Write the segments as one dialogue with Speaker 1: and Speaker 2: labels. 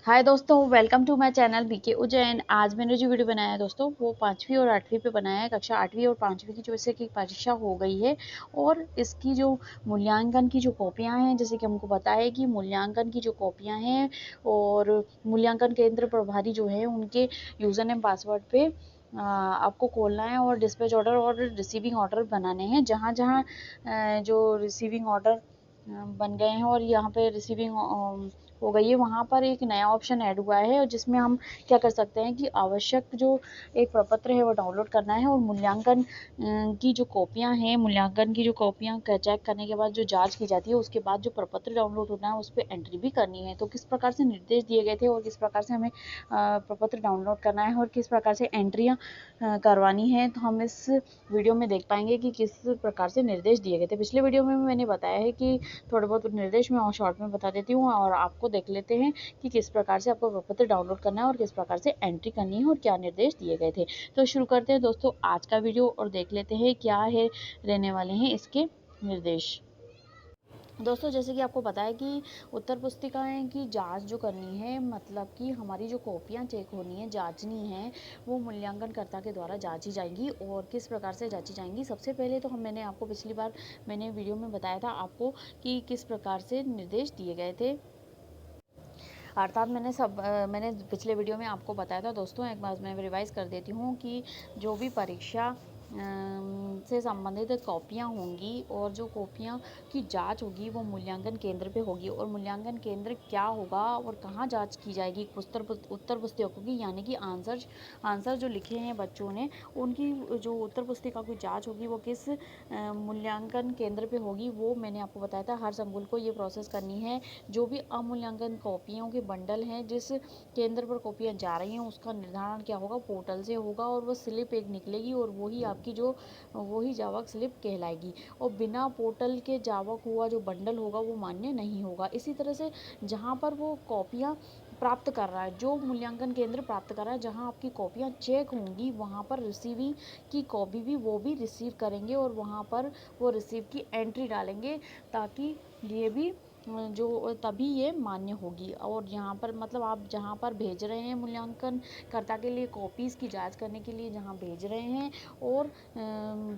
Speaker 1: हाय दोस्तों, welcome to my channel BK Ujjain. आज मैंने जो वीडियो बनाया है दोस्तों, वो 5वीं और 8वीं पे बनाया है। कक्षा 8वीं और 5वीं की जो से की परीक्षा हो गई है और इसकी जो मूल्यांकन की जो कॉपियां हैं, जैसे कि हमको पता है कि मूल्यांकन की जो कॉपियां हैं और मूल्यांकन केंद्र प्रभारी जो है उनके यूज़र नेम पासवर्ड पे आपको खोलना है और डिस्पैच ऑर्डर और रिसीविंग ऑर्डर बनाने हैं। जहाँ जहाँ जो रिसीविंग ऑर्डर बन गए हैं और यहाँ पे रिसीविंग हो गई है, वहाँ पर एक नया ऑप्शन ऐड हुआ है और जिसमें हम क्या कर सकते हैं कि आवश्यक जो एक प्रपत्र है वो डाउनलोड करना है और मूल्यांकन की जो कॉपियाँ हैं, मूल्यांकन की जो कॉपियाँ चेक करने के बाद जो जांच की जाती है, उसके बाद जो प्रपत्र डाउनलोड होना है उस पर एंट्री भी करनी है। तो किस प्रकार से निर्देश दिए गए थे और किस प्रकार से हमें प्रपत्र डाउनलोड करना है और किस प्रकार से एंट्रियाँ करवानी है, तो हम इस वीडियो में देख पाएंगे कि किस प्रकार से निर्देश दिए गए थे। पिछले वीडियो में मैंने बताया है कि थोड़े बहुत निर्देश मैं और शॉर्ट में बता देती हूँ और आपको देख लेते हैं कि किस प्रकार से आपको प्रपत्र डाउनलोड करना है और किस प्रकार से एंट्री करनी है और क्या निर्देश दिए गए थे। तो शुरू करते हैं दोस्तों आज का वीडियो और देख लेते हैं क्या है रहने वाले हैं इसके निर्देश। दोस्तों, जैसे कि आपको पता है कि उत्तर पुस्तिकाएं की जांच जो करनी है, मतलब कि हमारी जो कॉपियां चेक होनी है, जांचनी है, वो मूल्यांकनकर्ता के द्वारा जांची जाएंगी। और किस प्रकार से जांची जाएंगी, सबसे पहले तो मैंने आपको पिछली बार मैंने वीडियो में बताया था आपको कि किस प्रकार से निर्देश दिए गए थे। अर्थात मैंने पिछले वीडियो में आपको बताया था दोस्तों, एक बार मैं रिवाइज कर देती हूँ कि जो भी परीक्षा से संबंधित कॉपियाँ होंगी और जो कॉपियाँ की जांच होगी वो मूल्यांकन केंद्र पे होगी। और मूल्यांकन केंद्र क्या होगा और कहाँ जांच की जाएगी, उत्तर पुस्तिकों की, यानी कि आंसर जो लिखे हैं बच्चों ने, उनकी जो उत्तर पुस्तिका की जाँच होगी वो किस मूल्यांकन केंद्र पे होगी, वो मैंने आपको बताया था। हर संकुल को ये प्रोसेस करनी है। जो भी अमूल्यांकन कॉपियों के बंडल हैं, जिस केंद्र पर कॉपियाँ जा रही हैं, उसका निर्धारण क्या होगा, पोर्टल से होगा और वो स्लिप एक निकलेगी और वही जावक स्लिप कहलाएगी। और बिना पोर्टल के जावक हुआ जो बंडल होगा वो मान्य नहीं होगा। इसी तरह से जहाँ पर वो कॉपियाँ प्राप्त कर रहा है, जो मूल्यांकन केंद्र प्राप्त कर रहा है, जहाँ आपकी कॉपियाँ चेक होंगी, वहाँ पर रिसीविंग की कॉपी भी वो भी रिसीव करेंगे और वहाँ पर वो रिसीव की एंट्री डालेंगे, ताकि ये भी जो तभी ये मान्य होगी। और यहाँ पर मतलब आप जहाँ पर भेज रहे हैं मूल्यांकन कर्ता के लिए कॉपीज़ की जांच करने के लिए, जहाँ भेज रहे हैं और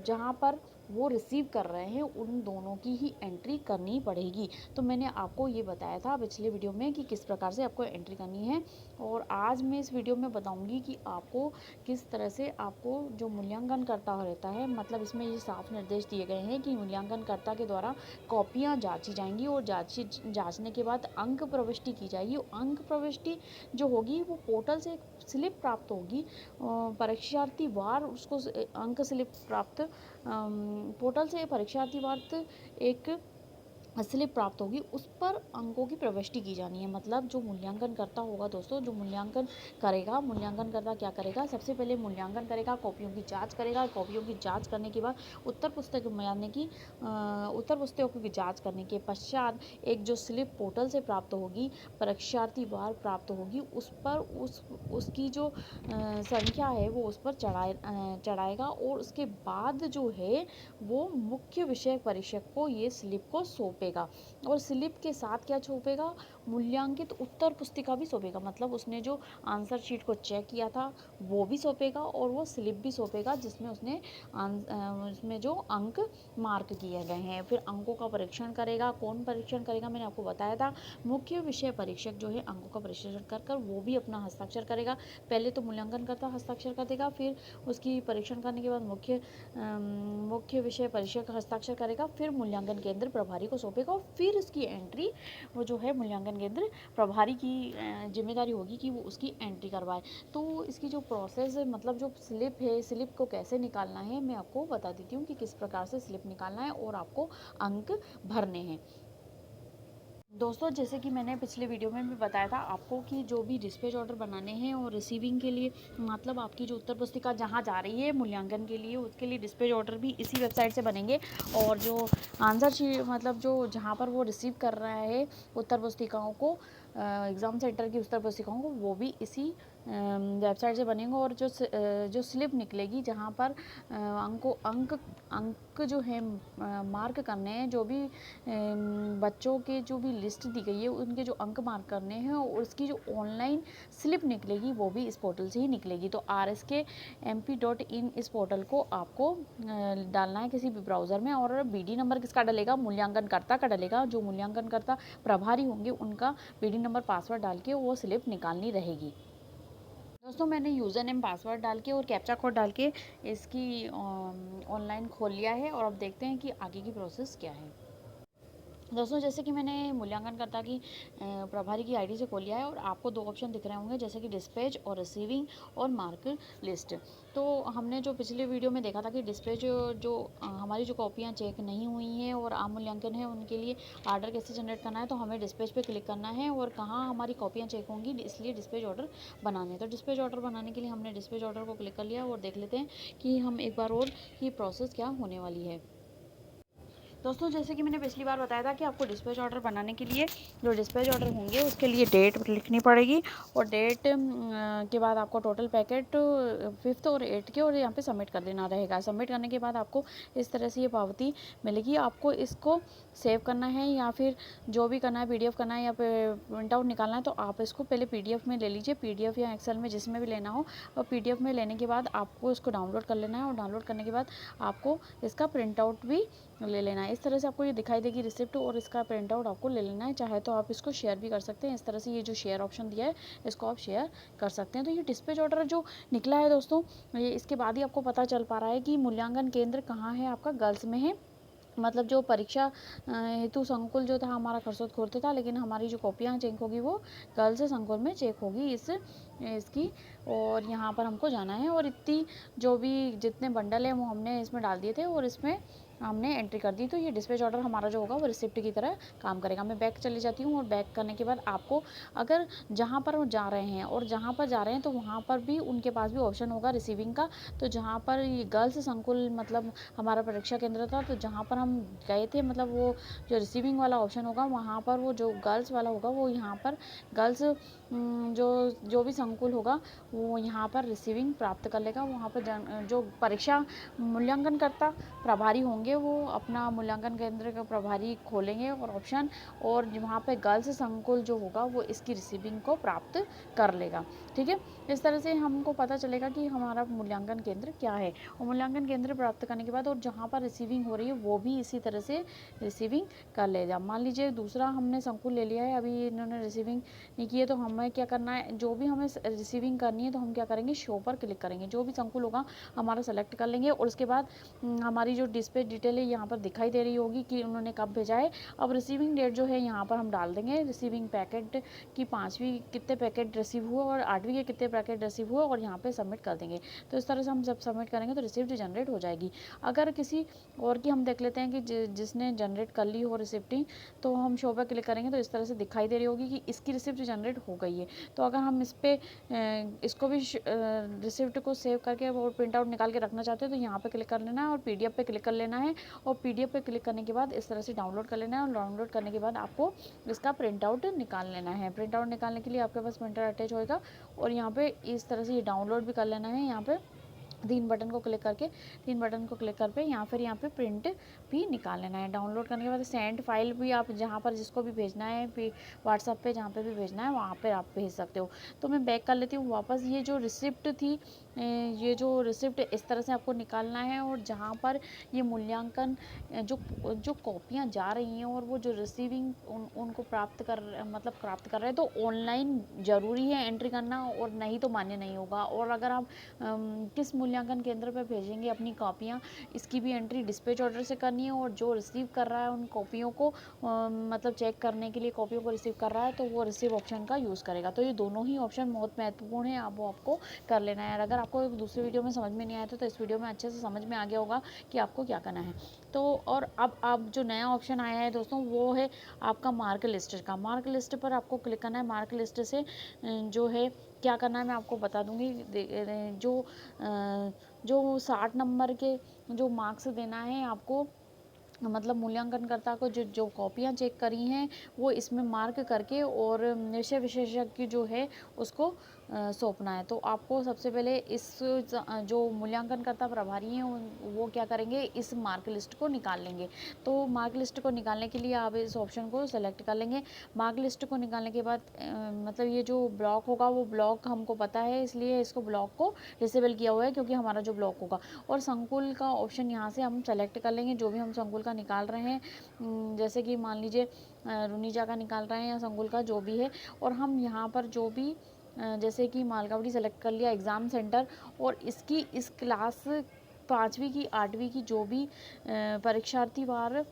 Speaker 1: जहाँ पर वो रिसीव कर रहे हैं, उन दोनों की ही एंट्री करनी पड़ेगी। तो मैंने आपको ये बताया था पिछले वीडियो में कि किस प्रकार से आपको एंट्री करनी है। और आज मैं इस वीडियो में बताऊंगी कि आपको किस तरह से आपको जो मूल्यांकन करता रहता है, मतलब इसमें ये साफ निर्देश दिए गए हैं कि मूल्यांकनकर्ता के द्वारा कॉपियाँ जांची जाएंगी और जांचने के बाद अंक प्रविष्टि की जाएगी। अंक प्रविष्टि जो होगी वो पोर्टल से एक स्लिप प्राप्त होगी, परीक्षार्थी वार उसको अंक स्लिप प्राप्त पोर्टल से परीक्षार्थी वार एक स्लिप प्राप्त होगी, उस पर अंकों की प्रविष्टि की जानी है। मतलब जो मूल्यांकन करता होगा दोस्तों, जो मूल्यांकन करेगा, मूल्यांकन करता क्या करेगा, सबसे पहले मूल्यांकन करेगा, कॉपियों की जांच करेगा। कॉपियों की जांच करने के बाद उत्तर पुस्तिकों की जांच करने के पश्चात एक जो स्लिप पोर्टल से प्राप्त होगी, परीक्षार्थी वार प्राप्त होगी, उस पर उसकी जो संख्या है वो उस पर चढ़ाएगा और उसके बाद जो है वो मुख्य विषय परीक्षक को ये स्लिप को सौंपेगा। और स्लिप के साथ क्या सौंपेगा, मूल्यांकित उत्तर पुस्तिका भी सौंपेगा। मतलब उसने जो आंसर शीट को चेक किया था वो भी सौंपेगा और वो स्लिप भी सौंपेगा, जिसमें उसमें जो अंक मार्क किए गए हैं। फिर अंकों का परीक्षण करेगा। कौन परीक्षण करेगा, मैंने आपको बताया था, मुख्य विषय परीक्षक जो है अंकों का परीक्षण कर वो भी अपना हस्ताक्षर करेगा। पहले तो मूल्यांकन करता हस्ताक्षर कर देगा, फिर उसकी परीक्षण करने के बाद मुख्य विषय परीक्षक हस्ताक्षर करेगा, फिर मूल्यांकन केंद्र प्रभारी को सौंपेगा और फिर उसकी एंट्री वो जो है मूल्यांकन केंद्र प्रभारी की जिम्मेदारी होगी कि वो उसकी एंट्री करवाए। तो इसकी जो प्रोसेस है, मतलब जो स्लिप है, स्लिप को कैसे निकालना है मैं आपको बता देती हूँ कि किस प्रकार से स्लिप निकालना है और आपको अंक भरने हैं। दोस्तों, जैसे कि मैंने पिछले वीडियो में भी बताया था आपको कि जो भी डिस्पैच ऑर्डर बनाने हैं और रिसीविंग के लिए, मतलब आपकी जो उत्तर पुस्तिका जहाँ जा रही है मूल्यांकन के लिए, उसके लिए डिस्पैच ऑर्डर भी इसी वेबसाइट से बनेंगे। और जो आंसर शीट, मतलब जो जहाँ पर वो रिसीव कर रहा है उत्तर पुस्तिकाओं को, एग्ज़ाम सेंटर की उत्तर पुस्तिकाओं को, वो भी इसी वेबसाइट से बनेंगे और जो स्लिप निकलेगी जहाँ पर अंक जो है मार्क करने हैं, जो भी बच्चों के जो भी लिस्ट दी गई है उनके जो अंक मार्क करने हैं और उसकी जो ऑनलाइन स्लिप निकलेगी वो भी इस पोर्टल से ही निकलेगी। तो rskmp.in इस पोर्टल को आपको डालना है किसी भी ब्राउज़र में, और बीडी नंबर किसका डलेगा, मूल्यांकनकर्ता का डलेगा। जो मूल्यांकनकर्ता प्रभारी होंगे उनका बीडी नंबर पासवर्ड डाल के वो स्लिप निकालनी रहेगी। दोस्तों मैंने यूज़र नेम पासवर्ड डाल के और कैप्चा कोड डाल के इसकी ऑनलाइन खोल लिया है, और अब देखते हैं कि आगे की प्रोसेस क्या है। दोस्तों जैसे कि मैंने मूल्यांकनकर्ता की प्रभारी की आईडी से खोल लिया है, और आपको दो ऑप्शन दिख रहे होंगे जैसे कि डिस्पैच और रिसीविंग और मार्क लिस्ट। तो हमने जो पिछले वीडियो में देखा था कि डिस्पैच जो हमारी जो कॉपियाँ चेक नहीं हुई हैं और आम मूल्यांकन है उनके लिए आर्डर कैसे जनरेट करना है, तो हमें डिस्पैच पे क्लिक करना है और कहाँ हमारी कॉपियाँ चेक होंगी, इसलिए डिस्पैच ऑर्डर बनाने हैं। तो डिस्पैच ऑर्डर बनाने के लिए हमने डिस्पैच ऑर्डर को क्लिक कर लिया और देख लेते हैं कि हम एक बार और की प्रोसेस क्या होने वाली है। दोस्तों जैसे कि मैंने पिछली बार बताया था कि आपको डिस्पैच ऑर्डर बनाने के लिए जो डिस्पैच ऑर्डर होंगे उसके लिए डेट लिखनी पड़ेगी, और डेट के बाद आपको टोटल पैकेट 5th और 8th के, और यहाँ पे सबमिट कर देना रहेगा। सबमिट करने के बाद आपको इस तरह से ये पावती मिलेगी। आपको इसको सेव करना है या फिर जो भी करना है, PDF करना है या प्रिंट आउट निकालना है, तो आप इसको पहले PDF में ले लीजिए, PDF या एक्सेल में जिसमें भी लेना हो। और PDF में लेने के बाद आपको इसको डाउनलोड कर लेना है, और डाउनलोड करने के बाद आपको इसका प्रिंट आउट भी ले लेना है। इस तरह से आपको ये दिखाई देगी रिसिप्ट, और इसका प्रिंट आउट आपको ले लेना है। चाहे तो आप इसको शेयर भी कर सकते हैं। इस तरह से ये जो शेयर ऑप्शन दिया है इसको आप शेयर कर सकते हैं। तो ये डिस्पैच ऑर्डर जो निकला है दोस्तों, ये इसके बाद ही आपको पता चल पा रहा है कि मूल्यांकन केंद्र कहाँ है, आपका गर्ल्स में है। मतलब जो परीक्षा हेतु संकुल जो था हमारा खरसोद था, लेकिन हमारी जो कॉपियाँ चेक होगी वो गर्ल्स संकुल में चेक होगी इसकी। और यहाँ पर हमको जाना है, और इतनी जो भी जितने बंडल हैं वो हमने इसमें डाल दिए थे और इसमें हमने एंट्री कर दी। तो ये डिस्पैच ऑर्डर हमारा जो होगा वो रिसिप्ट की तरह काम करेगा। मैं बैक चली जाती हूँ, और बैक करने के बाद आपको अगर जहाँ पर वो जा रहे हैं और जहाँ पर जा रहे हैं तो वहाँ पर भी उनके पास भी ऑप्शन होगा रिसीविंग का। तो जहाँ पर ये गर्ल्स संकुल मतलब हमारा परीक्षा केंद्र था, तो जहाँ पर हम गए थे मतलब वो जो रिसीविंग वाला ऑप्शन होगा वहाँ पर वो जो गर्ल्स वाला होगा वो यहाँ पर गर्ल्स जो भी संकुल होगा वो यहाँ पर रिसीविंग प्राप्त कर लेगा। वहाँ पर जो परीक्षा मूल्यांकनकर्ता प्रभारी होंगे वो अपना मूल्यांकन केंद्र का प्रभारी खोलेंगे और ऑप्शन, और वहाँ पे गर्ल्स संकुल जो होगा वो इसकी रिसीविंग को प्राप्त कर लेगा। ठीक है, इस तरह से हमको पता चलेगा कि हमारा मूल्यांकन केंद्र क्या है। और मूल्यांकन केंद्र प्राप्त करने के बाद और जहाँ पर रिसीविंग हो रही है वो भी इसी तरह से रिसीविंग कर लेगा। मान लीजिए दूसरा हमने संकुल ले लिया है, अभी इन्होंने रिसीविंग नहीं की है, तो हमें क्या करना है, जो भी हमें रिसीविंग करनी है तो हम क्या करेंगे, शो पर क्लिक करेंगे। जो भी संकुल होगा हमारा सेलेक्ट कर लेंगे, और उसके बाद हमारी जो डिस्पैच डिटेल है यहाँ पर दिखाई दे रही होगी कि उन्होंने कब भेजा है। अब रिसीविंग डेट जो है यहाँ पर हम डाल देंगे, रिसीविंग पैकेट की 5वीं कितने पैकेट रिसीव हुए और 8वीं के कितने पैकेट रिसीव हुए, और यहाँ पे सबमिट कर देंगे। तो इस तरह से हम जब सबमिट करेंगे तो रिसिप्ट जनरेट हो जाएगी। अगर किसी और की हम देख लेते हैं कि जिसने जनरेट कर ली हो रिसिप्टिंग, तो हम शो पर क्लिक करेंगे तो इस तरह से दिखाई दे रही होगी कि इसकी रिसिप्ट जनरेट हो गई है। तो अगर हम इस पर इसको भी रिसिप्ट को सेव करके और प्रिंट आउट निकाल के रखना चाहते हैं तो यहाँ पे क्लिक कर लेना है और PDF पे क्लिक कर लेना है, और PDF पे क्लिक करने के बाद इस तरह से डाउनलोड कर लेना है, और डाउनलोड करने के बाद आपको इसका प्रिंट आउट निकाल लेना है। प्रिंट आउट निकालने के लिए आपके पास प्रिंटर अटैच होएगा, और यहाँ पे इस तरह से ये डाउनलोड भी कर लेना है। यहाँ पे 3 बटन को क्लिक करके या फिर यहाँ पे प्रिंट भी निकाल लेना है। डाउनलोड करने के बाद सेंड फाइल भी आप जहाँ पर जिसको भी भेजना है, फिर व्हाट्सएप पे जहाँ पे भी भेजना है वहाँ पे आप भेज सकते हो। तो मैं बैक कर लेती हूँ वापस। ये जो रिसिप्ट थी, ये जो रिसिप्ट इस तरह से आपको निकालना है, और जहाँ पर ये मूल्यांकन जो कॉपियाँ जा रही हैं और वो जो रिसीविंग उनको प्राप्त कर रहे हैं, तो ऑनलाइन ज़रूरी है एंट्री करना, और नहीं तो मान्य नहीं होगा। और अगर आप किस मूल्यांकन केंद्र पर भेजेंगे अपनी कॉपियाँ, इसकी भी एंट्री डिस्पैच ऑर्डर से करनी है, और जो रिसीव कर रहा है उन कॉपियों को मतलब चेक करने के लिए कॉपियों को रिसीव कर रहा है तो वो रिसीव ऑप्शन का यूज़ करेगा। तो ये दोनों ही ऑप्शन बहुत महत्वपूर्ण है, वो आपको कर लेना है। अगर आपको दूसरी वीडियो में समझ में नहीं आया तो इस वीडियो में अच्छे से समझ में आ गया होगा कि आपको क्या करना है। तो और अब जो नया ऑप्शन आया है दोस्तों वो है आपका मार्क लिस्ट का। मार्क लिस्ट पर आपको क्लिक करना है। मार्क लिस्ट से जो है क्या करना है मैं आपको बता दूंगी। जो 60 नंबर के जो मार्क्स देना है आपको मतलब मूल्यांकनकर्ता को जो जो कॉपियाँ चेक करी हैं वो इसमें मार्क करके और विषय विशेषज्ञ जो है उसको सौंपना है। तो आपको सबसे पहले जो मूल्यांकनकर्ता प्रभारी हैं वो क्या करेंगे, इस मार्क लिस्ट को निकाल लेंगे। तो मार्क लिस्ट को निकालने के लिए आप इस ऑप्शन को सेलेक्ट कर लेंगे। मार्क लिस्ट को निकालने के बाद मतलब ये जो ब्लॉक होगा वो ब्लॉक हमको पता है, इसलिए इसको ब्लॉक को डिसेबल किया हुआ है क्योंकि हमारा जो ब्लॉक होगा। और संकुल का ऑप्शन यहाँ से हम सेलेक्ट कर लेंगे, जो भी हम संकुल का निकाल रहे हैं, जैसे कि मान लीजिए रुनीजा का निकाल रहे हैं या संकुल का जो भी है। और हम यहाँ पर जो भी जैसे कि मालगावड़ी सेलेक्ट कर लिया एग्ज़ाम सेंटर, और इसकी इस क्लास 5वीं की 8वीं की जो भी परीक्षार्थी वार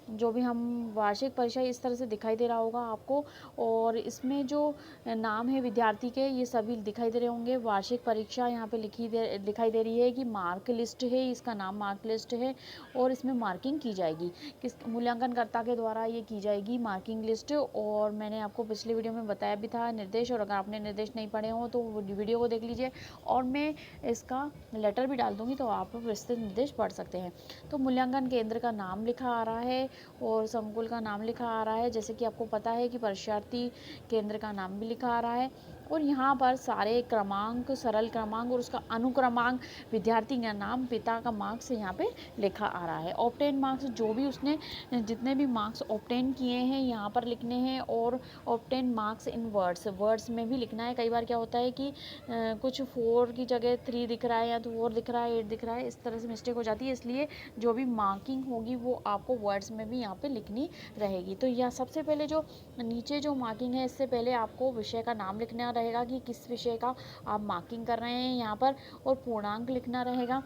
Speaker 1: जो भी हम वार्षिक परीक्षा इस तरह से दिखाई दे रहा होगा आपको। और इसमें जो नाम है विद्यार्थी के ये सभी दिखाई दे रहे होंगे। वार्षिक परीक्षा यहाँ पे दिखाई दे रही है कि मार्क लिस्ट है, इसका नाम मार्क लिस्ट है और इसमें मार्किंग की जाएगी, किस मूल्यांकनकर्ता के द्वारा ये की जाएगी मार्किंग लिस्ट। और मैंने आपको पिछले वीडियो में बताया भी था निर्देश, और अगर आपने निर्देश नहीं पढ़े हो तो वीडियो को देख लीजिए, और मैं इसका लेटर भी डाल दूँगी तो आप विस्तृत निर्देश पढ़ सकते हैं। तो मूल्यांकन केंद्र का नाम लिखा आ रहा है और संकुल का नाम लिखा आ रहा है, जैसे कि आपको पता है कि परीक्षार्थी केंद्र का नाम भी लिखा आ रहा है। और यहाँ पर सारे क्रमांक, सरल क्रमांक और उसका अनुक्रमांक, विद्यार्थी का नाम, पिता का मार्क्स यहाँ पे लिखा आ रहा है। ऑब्टेन मार्क्स, जो भी उसने जितने भी मार्क्स ऑब्टेन किए हैं यहाँ पर लिखने हैं। और ऑब्टेन मार्क्स इन वर्ड्स में भी लिखना है। कई बार क्या होता है कि कुछ 4 की जगह 3 दिख रहा है या तो 4 दिख रहा है, 8 दिख रहा है, इस तरह से मिस्टेक हो जाती है। इसलिए जो भी मार्किंग होगी वो आपको वर्ड्स में भी यहाँ पे लिखनी रहेगी। तो यह सबसे पहले जो नीचे जो मार्किंग है, इससे पहले आपको विषय का नाम लिखना रहेगा कि किस विषय का आप मार्किंग कर रहे हैं यहाँ पर, और पूर्णांक लिखना रहेगा।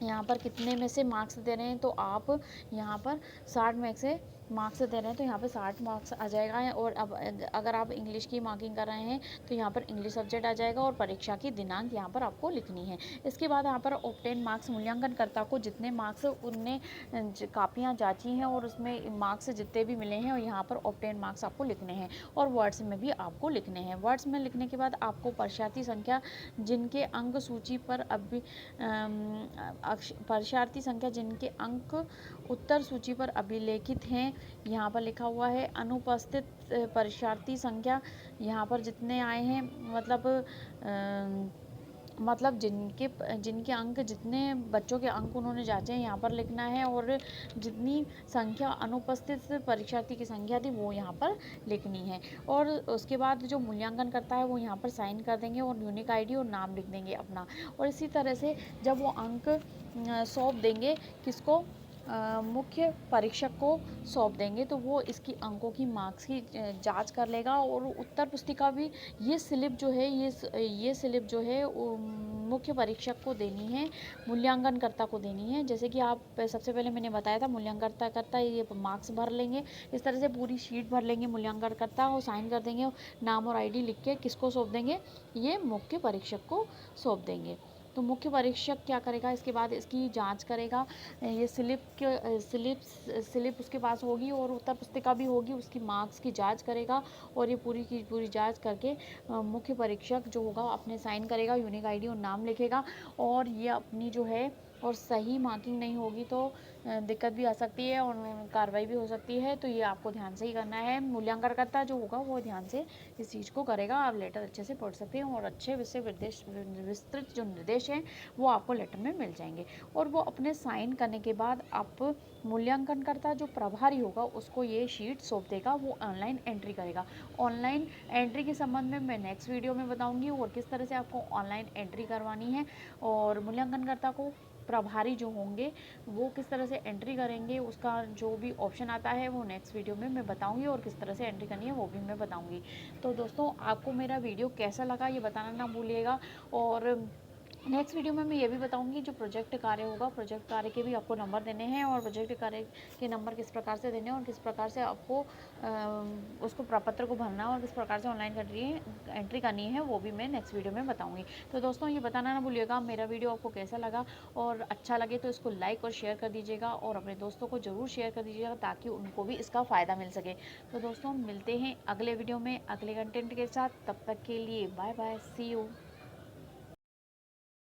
Speaker 1: यहाँ पर कितने में से मार्क्स दे रहे हैं, तो आप यहाँ पर 60 में से मार्क्स दे रहे हैं तो यहाँ पे 60 मार्क्स आ जाएगा। और अब अगर आप इंग्लिश की मार्किंग कर रहे हैं तो यहाँ पर इंग्लिश सब्जेक्ट आ जाएगा और परीक्षा की दिनांक यहाँ पर आपको लिखनी है। इसके बाद यहाँ पर ऑब्टेन मार्क्स, मूल्यांकनकर्ता को जितने मार्क्स उनने कापियाँ जांची हैं और उसमें मार्क्स जितने भी मिले हैं और यहाँ पर ऑब्टेन मार्क्स आपको लिखने हैं। और वर्ड्स में भी आपको लिखने हैं। वर्ड्स में लिखने के बाद आपको परीक्षार्थी संख्या जिनके अंक सूची पर अभी परीक्षार्थी संख्या जिनके अंक उत्तर सूची पर अभिलेखित हैं यहाँ पर लिखा हुआ है। अनुपस्थित परीक्षार्थी संख्या यहाँ पर जितने आए हैं, मतलब जिनके अंक, जितने बच्चों के अंक उन्होंने जांचे हैं यहाँ पर लिखना है। और जितनी संख्या अनुपस्थित परीक्षार्थी की संख्या थी वो यहाँ पर लिखनी है। और उसके बाद जो मूल्यांकन करता है वो यहाँ पर साइन कर देंगे और यूनिक आईडी और नाम लिख देंगे अपना। और इसी तरह से जब वो अंक सौंप देंगे किसको, मुख्य परीक्षक को सौंप देंगे, तो वो इसकी अंकों की मार्क्स की जांच कर लेगा। और उत्तर पुस्तिका भी, ये स्लिप जो है मुख्य परीक्षक को देनी है, मूल्यांकनकर्ता को देनी है। जैसे कि आप सबसे पहले मैंने बताया था मूल्यांकनकर्ता ये मार्क्स भर लेंगे, इस तरह से पूरी शीट भर लेंगे मूल्यांकनकर्ता और साइन कर देंगे, नाम और आईडी लिख के किसको सौंप देंगे, ये मुख्य परीक्षक को सौंप देंगे। तो मुख्य परीक्षक क्या करेगा, इसके बाद इसकी जांच करेगा। ये स्लिप उसके पास होगी और उत्तर पुस्तिका भी होगी, उसकी मार्क्स की जांच करेगा। और ये पूरी की पूरी जांच करके मुख्य परीक्षक जो होगा अपने साइन करेगा, यूनिक आईडी और नाम लिखेगा। और ये अपनी जो है, और सही मार्किंग नहीं होगी तो दिक्कत भी आ सकती है और कार्रवाई भी हो सकती है। तो ये आपको ध्यान से ही करना है। मूल्यांकनकर्ता जो होगा वो ध्यान से इस चीज़ को करेगा। आप लेटर अच्छे से पढ़ सकते हैं और अच्छे विस्तृत जो निर्देश हैं वो आपको लेटर में मिल जाएंगे। और वो अपने साइन करने के बाद आप मूल्यांकनकर्ता जो प्रभारी होगा उसको ये शीट सौंप देगा, वो ऑनलाइन एंट्री करेगा। ऑनलाइन एंट्री के संबंध में मैं नेक्स्ट वीडियो में बताऊँगी और किस तरह से आपको ऑनलाइन एंट्री करवानी है। और मूल्यांकनकर्ता को प्रभारी जो होंगे वो किस तरह से एंट्री करेंगे, उसका जो भी ऑप्शन आता है वो नेक्स्ट वीडियो में मैं बताऊंगी और किस तरह से एंट्री करनी है वो भी मैं बताऊंगी। तो दोस्तों, आपको मेरा वीडियो कैसा लगा ये बताना ना भूलिएगा। और नेक्स्ट वीडियो में मैं ये भी बताऊंगी जो प्रोजेक्ट कार्य होगा, प्रोजेक्ट कार्य के भी आपको नंबर देने हैं और प्रोजेक्ट कार्य के नंबर किस प्रकार से देने हैं और किस प्रकार से आपको उसको प्रपत्र को भरना है और किस प्रकार से ऑनलाइन एंट्री करनी है वो भी मैं नेक्स्ट वीडियो में बताऊंगी। तो दोस्तों, ये बताना ना भूलिएगा मेरा वीडियो आपको कैसा लगा, और अच्छा लगे तो इसको लाइक और शेयर कर दीजिएगा और अपने दोस्तों को ज़रूर शेयर कर दीजिएगा ताकि उनको भी इसका फ़ायदा मिल सके। तो दोस्तों, मिलते हैं अगले वीडियो में अगले कंटेंट के साथ। तब तक के लिए बाय बाय, सी यू।